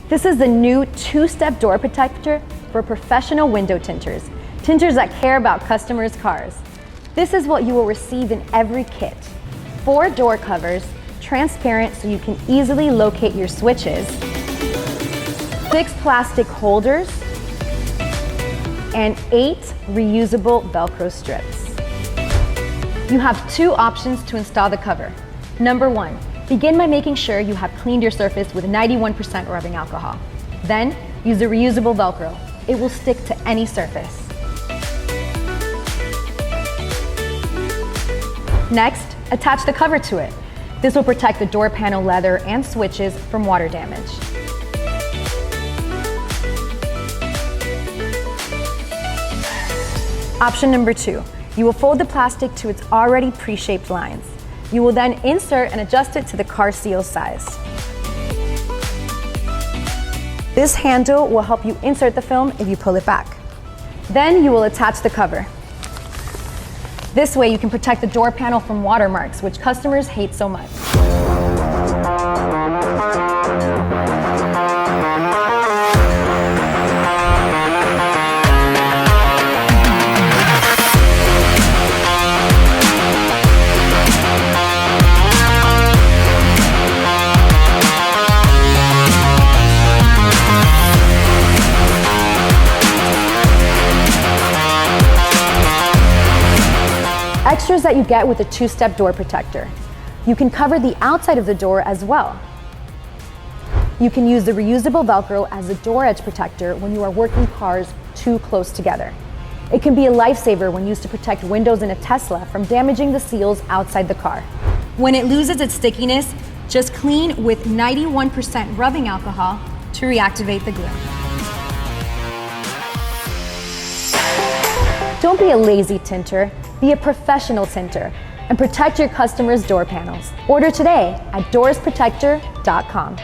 This is the new two-step door protector for professional window tinters. Tinters that care about customers' cars. This is what you will receive in every kit. 4 door covers, transparent so you can easily locate your switches, 6 plastic holders, and 8 reusable Velcro strips. You have 2 options to install the cover. Number 1, begin by making sure you have cleaned your surface with 91% rubbing alcohol. Then, use the reusable Velcro. It will stick to any surface. Next, attach the cover to it. This will protect the door panel leather and switches from water damage. Option number 2, you will fold the plastic to its already pre-shaped lines. You will then insert and adjust it to the car seal size. This handle will help you insert the film if you pull it back. Then you will attach the cover. This way you can protect the door panel from watermarks, which customers hate so much. Extras that you get with a two-step door protector. You can cover the outside of the door as well. You can use the reusable Velcro as a door edge protector when you are working cars too close together. It can be a lifesaver when used to protect windows in a Tesla from damaging the seals outside the car. When it loses its stickiness, just clean with 91% rubbing alcohol to reactivate the glue. Don't be a lazy tinter. Be a professional tinter and protect your customers' door panels. Order today at doorsprotector.com.